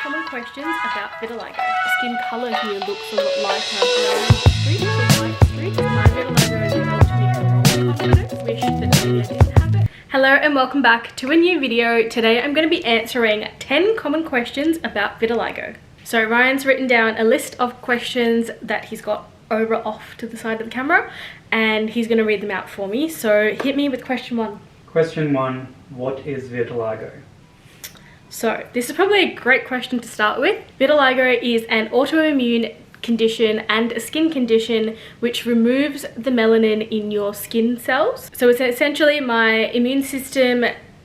common questions about vitiligo. Skin colour here looks a lot lighter brown streaks or white streaks. My vitiligo helped me control confidence. Wish that maybe I didn't have it. Hello and welcome back to a new video. Today I'm going to be answering 10 common questions about vitiligo. So Ryan's written down a list of questions that he's got over off to the side of the camera and he's going to read them out for me. So hit me with question 1. Question 1. What is vitiligo? So this is probably a great question to start with. Vitiligo is an autoimmune condition and a skin condition which removes the melanin in your skin cells. So it's essentially my immune system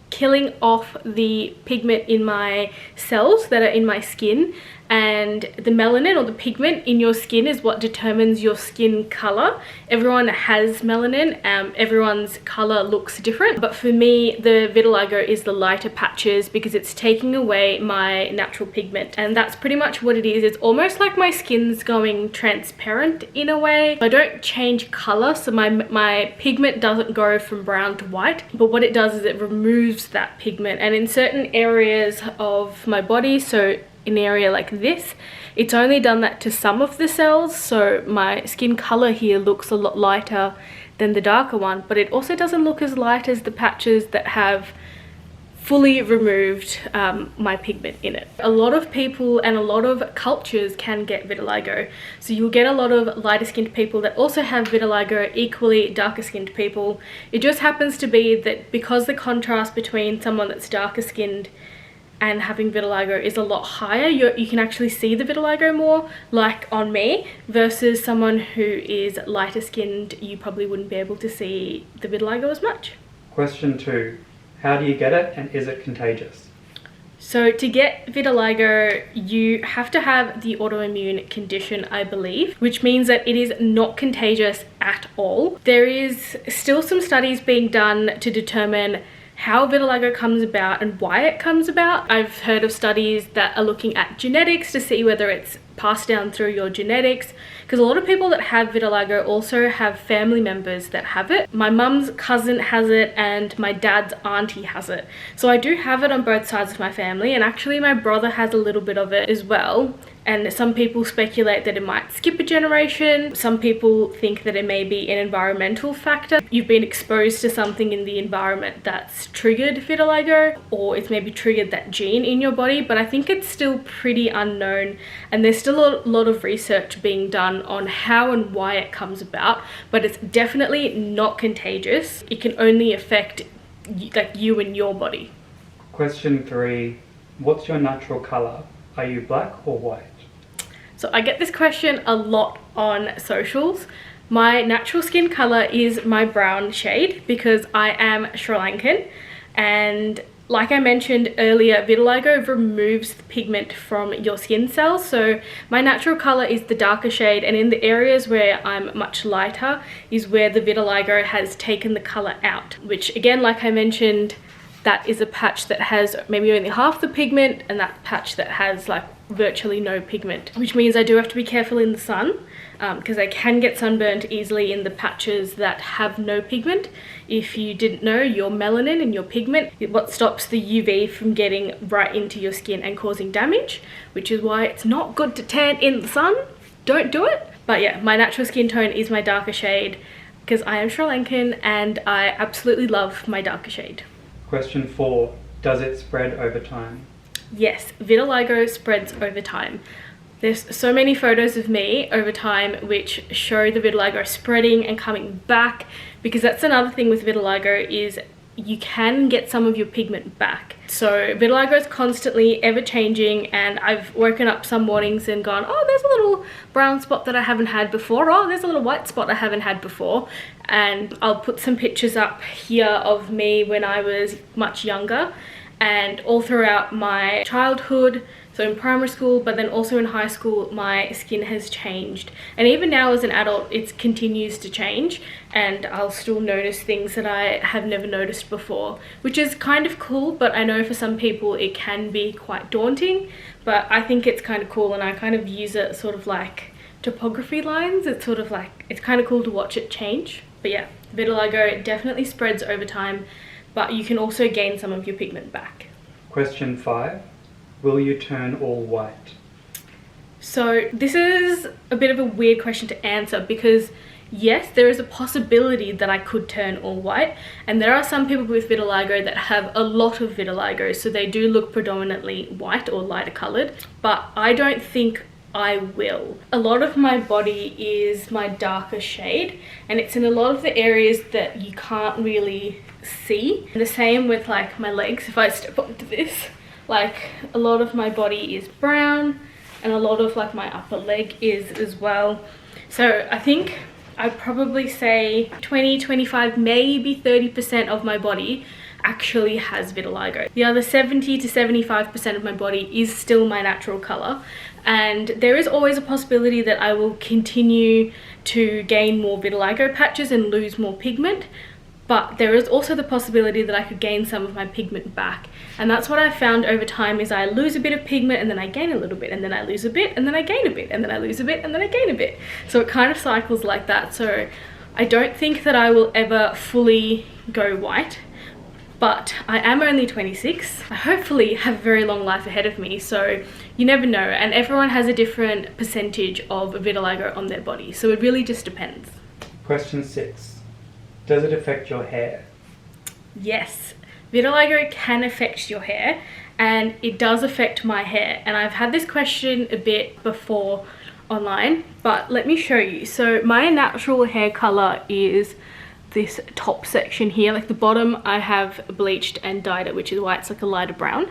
killing off the pigment in my cells that are in my skin, and the melanin or the pigment in your skin is what determines your skin color. Everyone has melanin, everyone's color looks different, but for me the vitiligo is the lighter patches because it's taking away my natural pigment, and that's pretty much what it is. It's almost like my skin's going transparent in a way. I don't change color, so my pigment doesn't go from brown to white, but what it does is it removes that pigment. And in certain areas of my body, so an area like this, it's only done that to some of the cells, so my skin color here looks a lot lighter than the darker one, but it also doesn't look as light as the patches that have fully removed my pigment in it. A lot of people and a lot of cultures can get vitiligo, so you'll get a lot of lighter skinned people that also have vitiligo, equally darker skinned people. It just happens to be that because the contrast between someone that's darker skinned and having vitiligo is a lot higher, you can actually see the vitiligo more, like on me, versus someone who is lighter skinned, you probably wouldn't be able to see the vitiligo as much. Question 2. How do you get it, and is it contagious? So to get vitiligo, you have to have the autoimmune condition, I believe, which means that it is not contagious at all. There is still some studies being done to determine how vitiligo comes about and why it comes about. I've heard of studies that are looking at genetics to see whether it's passed down through your genetics, because a lot of people that have vitiligo also have family members that have it. My mum's cousin has it and my dad's auntie has it. So I do have it on both sides of my family, and actually my brother has a little bit of it as well. And some people speculate that it might skip a generation. Some people think that it may be an environmental factor. You've been exposed to something in the environment that's triggered vitiligo, or it's maybe triggered that gene in your body, but I think it's still pretty unknown, and there's still a lot of research being done on how and why it comes about, but it's definitely not contagious. It can only affect like you and your body. Question 3. What's your natural color? Are you black or white? So I get this question a lot on socials. My natural skin color is my brown shade because I am Sri Lankan, and like I mentioned earlier, vitiligo removes the pigment from your skin cells, so my natural color is the darker shade, and in the areas where I'm much lighter is where the vitiligo has taken the color out, which again, like I mentioned, that is a patch that has maybe only half the pigment, and that patch that has like virtually no pigment, which means I do have to be careful in the sun because I can get sunburned easily in the patches that have no pigment. If you didn't know, your melanin and your pigment is what stops the UV from getting right into your skin and causing damage, which is why it's not good to tan in the sun. Don't do it. But yeah, my natural skin tone is my darker shade because I am Sri Lankan and I absolutely love my darker shade. Question 4. Does it spread over time? Yes, vitiligo spreads over time. There's so many photos of me over time which show the vitiligo spreading and coming back, because that's another thing with vitiligo is you can get some of your pigment back. So vitiligo is constantly ever changing, and I've woken up some mornings and gone, oh, there's a little brown spot that I haven't had before. Oh, there's a little white spot I haven't had before. And I'll put some pictures up here of me when I was much younger, and all throughout my childhood, so in primary school, but then also in high school, my skin has changed. And even now as an adult, it continues to change, and I'll still notice things that I have never noticed before, which is kind of cool, but I know for some people it can be quite daunting, but I think it's kind of cool, and I kind of use it sort of like topography lines. It's sort of like, it's kind of cool to watch it change. But yeah, vitiligo definitely spreads over time, but you can also gain some of your pigment back. Question 5. Will you turn all white? So this is a bit of a weird question to answer because yes, there is a possibility that I could turn all white, and there are some people with vitiligo that have a lot of vitiligo, so they do look predominantly white or lighter colored, but I don't think I will. A lot of my body is my darker shade, and it's in a lot of the areas that you can't really see. And the same with like my legs. If I step onto this, like a lot of my body is brown and a lot of like my upper leg is as well. So I think I'd probably say 20, 25, maybe 30% of my body actually has vitiligo. The other 70 to 75% of my body is still my natural color, and there is always a possibility that I will continue to gain more vitiligo patches and lose more pigment, but there is also the possibility that I could gain some of my pigment back. And that's what I found over time, is I lose a bit of pigment and then I gain a little bit, and then I lose a bit and then I gain a bit, and then I lose a bit and then I gain a bit. So it kind of cycles like that. So I don't think that I will ever fully go white, but I am only 26. I hopefully have a very long life ahead of me, so you never know. And everyone has a different percentage of vitiligo on their body, so it really just depends. Question 6. Does it affect your hair? Yes, vitiligo can affect your hair, and it does affect my hair. And I've had this question a bit before online, but let me show you. So my natural hair color is this top section here. Like the bottom I have bleached and dyed it, which is why it's like a lighter brown,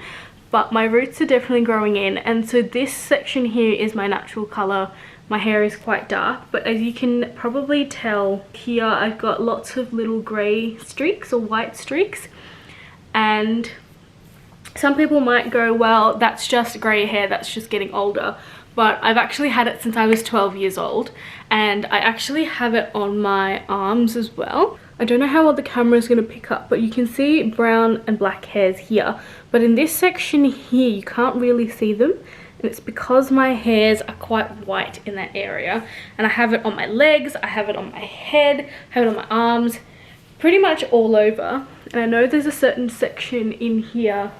but my roots are definitely growing in, and so this section here is my natural color. My hair is quite dark, but as you can probably tell here, I've got lots of little grey streaks or white streaks, and some people might go, well, that's just grey hair, that's just getting older. But I've actually had it since I was 12 years old, and I actually have it on my arms as well. I don't know how well the camera is going to pick up, but you can see brown and black hairs here, but in this section here you can't really see them. And it's because my hairs are quite white in that area. And I have it on my legs, I have it on my head, I have it on my arms, pretty much all over. And I know there's a certain section in here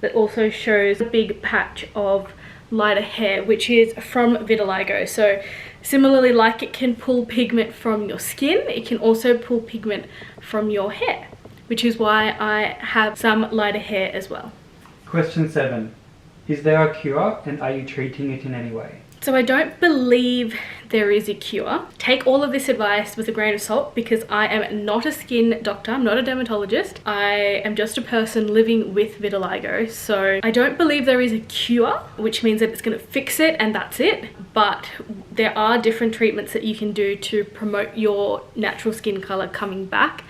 that also shows a big patch of lighter hair, which is from vitiligo. So similarly, like it can pull pigment from your skin, it can also pull pigment from your hair, which is why I have some lighter hair as well. Question 7. Is there a cure, and are you treating it in any way? So I don't believe there is a cure. Take all of this advice with a grain of salt, because I am not a skin doctor, I'm not a dermatologist. I am just a person living with vitiligo. So I don't believe there is a cure, which means that it's going to fix it and that's it. But there are different treatments that you can do to promote your natural skin color coming back.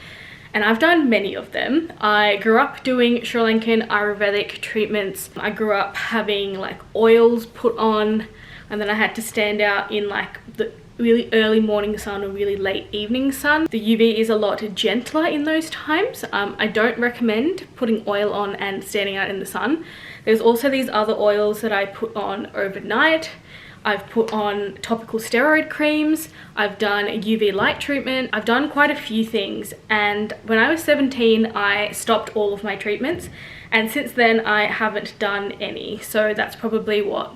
And I've done many of them. I grew up doing Sri Lankan Ayurvedic treatments. I grew up having like oils put on, and then I had to stand out in like the really early morning sun or really late evening sun. The UV is a lot gentler in those times. I don't recommend putting oil on and standing out in the sun. There's also these other oils that I put on overnight. I've put on topical steroid creams, I've done a UV light treatment, I've done quite a few things. And when I was 17, I stopped all of my treatments, and since then I haven't done any. So that's probably what,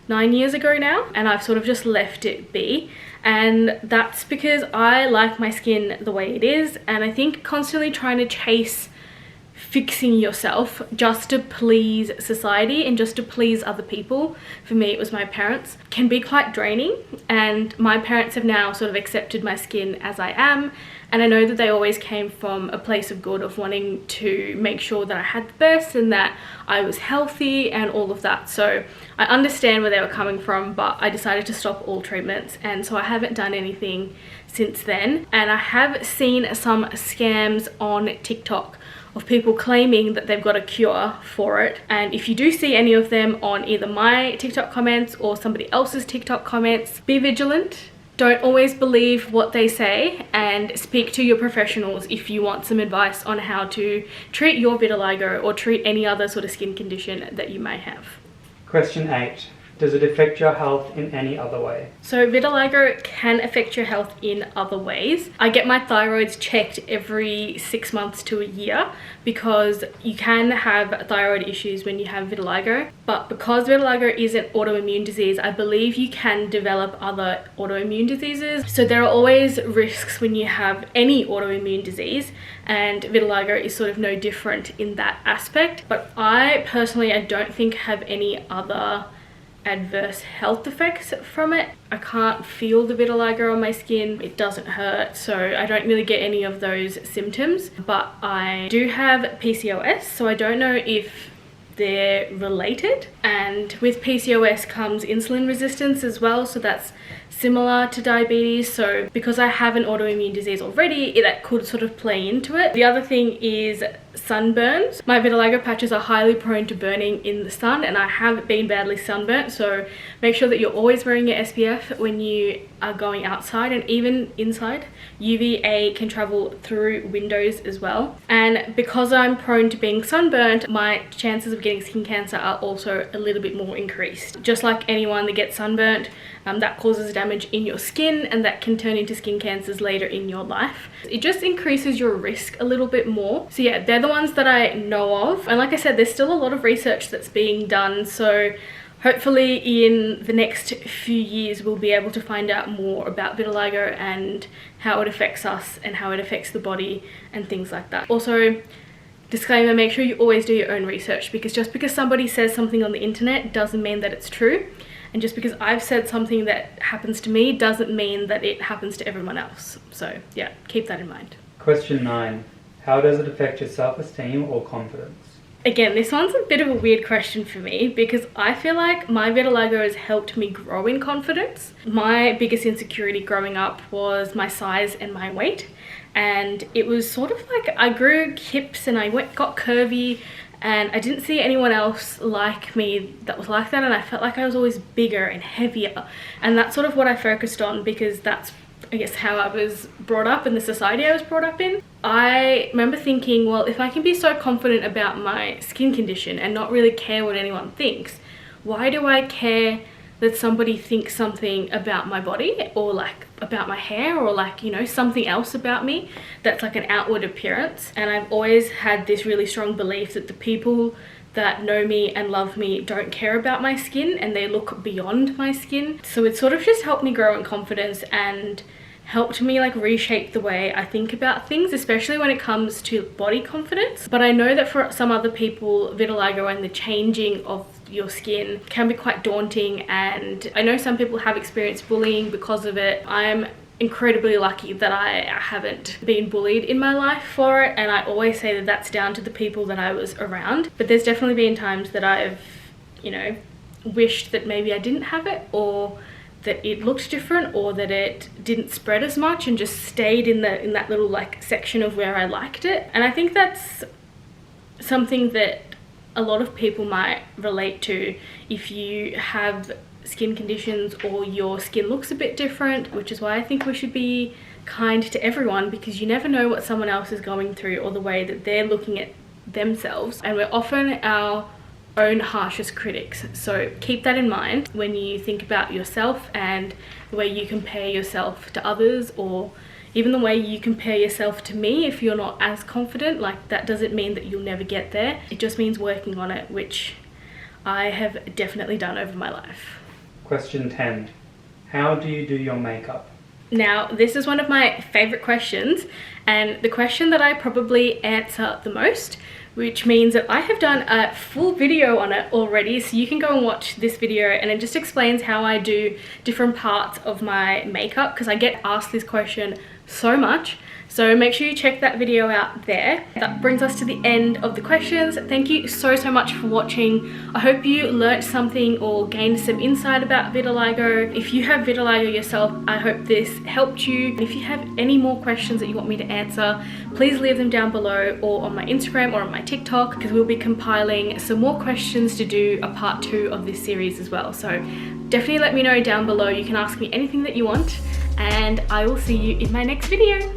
9 years ago now, and I've sort of just left it be. And that's because I like my skin the way it is, and I think constantly trying to chase fixing yourself just to please society and just to please other people, for me it was my parents, can be quite draining. And my parents have now sort of accepted my skin as I am, and I know that they always came from a place of good, of wanting to make sure that I had the best and that I was healthy and all of that. So I understand where they were coming from, but I decided to stop all treatments, and so I haven't done anything since then. And I have seen some scams on TikTok of people claiming that they've got a cure for it. And if you do see any of them on either my TikTok comments or somebody else's TikTok comments, be vigilant. Don't always believe what they say, and speak to your professionals if you want some advice on how to treat your vitiligo or treat any other sort of skin condition that you may have. Question 8. Does it affect your health in any other way? So vitiligo can affect your health in other ways. I get my thyroids checked every 6 months to a year because you can have thyroid issues when you have vitiligo. But because vitiligo is an autoimmune disease, I believe you can develop other autoimmune diseases. So there are always risks when you have any autoimmune disease, and vitiligo is sort of no different in that aspect. But I personally, I don't think have any other adverse health effects from it. I can't feel the vitiligo on my skin. It doesn't hurt, so I don't really get any of those symptoms. But I do have PCOS, so I don't know if they're related. And with PCOS comes insulin resistance as well, so that's similar to diabetes. So because I have an autoimmune disease already, that could sort of play into it. The other thing is sunburns. My vitiligo patches are highly prone to burning in the sun, and I have been badly sunburnt, so make sure that you're always wearing your SPF when you are going outside, and even inside. UVA can travel through windows as well, and because I'm prone to being sunburnt, my chances of getting skin cancer are also a little bit more increased. Just like anyone that gets sunburnt, that causes damage in your skin, and that can turn into skin cancers later in your life. It just increases your risk a little bit more. So yeah, they're the ones that I know of, and like I said, there's still a lot of research that's being done, so hopefully in the next few years we'll be able to find out more about vitiligo and how it affects us and how it affects the body and things like that. Also, disclaimer, make sure you always do your own research, because just because somebody says something on the internet doesn't mean that it's true. And just because I've said something that happens to me doesn't mean that it happens to everyone else. So yeah, keep that in mind. Question 9. How does it affect your self-esteem or confidence? Again, this one's a bit of a weird question for me, because I feel like my vitiligo has helped me grow in confidence. My biggest insecurity growing up was my size and my weight. And it was sort of like I grew hips and I got curvy, and I didn't see anyone else like me that was like that, and I felt like I was always bigger and heavier. And that's sort of what I focused on, because that's, I guess, how I was brought up in the society I was brought up in. I remember thinking, well, if I can be so confident about my skin condition and not really care what anyone thinks, why do I care that somebody thinks something about my body, or like about my hair, or like, you know, something else about me that's like an outward appearance? And I've always had this really strong belief that the people that know me and love me don't care about my skin, and they look beyond my skin. So it sort of just helped me grow in confidence and helped me like reshape the way I think about things, especially when it comes to body confidence. But I know that for some other people, vitiligo and the changing of your skin can be quite daunting, and I know some people have experienced bullying because of it. I'm incredibly lucky that I haven't been bullied in my life for it, and I always say that that's down to the people that I was around. But there's definitely been times that I've, you know, wished that maybe I didn't have it, or that it looked different, or that it didn't spread as much and just stayed in that little like section of where I liked it. And I think that's something that a lot of people might relate to if you have skin conditions or your skin looks a bit different, which is why I think we should be kind to everyone, because you never know what someone else is going through or the way that they're looking at themselves, and we're often our own harshest critics. So keep that in mind when you think about yourself and the way you compare yourself to others, or even the way you compare yourself to me. If you're not as confident, like, that doesn't mean that you'll never get there. It just means working on it, which I have definitely done over my life. Question 10. How do you do your makeup? Now, this is one of my favorite questions, and the question that I probably answer the most, which means that I have done a full video on it already, so you can go and watch this video, and it just explains how I do different parts of my makeup, because I get asked this question so much. So make sure you check that video out there. That brings us to the end of the questions. Thank you so much for watching. I hope you learnt something or gained some insight about vitiligo. If you have vitiligo yourself, I hope this helped you. And if you have any more questions that you want me to answer, please leave them down below, or on my Instagram or on my TikTok, because we'll be compiling some more questions to do a part 2 of this series as well. So definitely let me know down below. You can ask me anything that you want, and I will see you in my next video.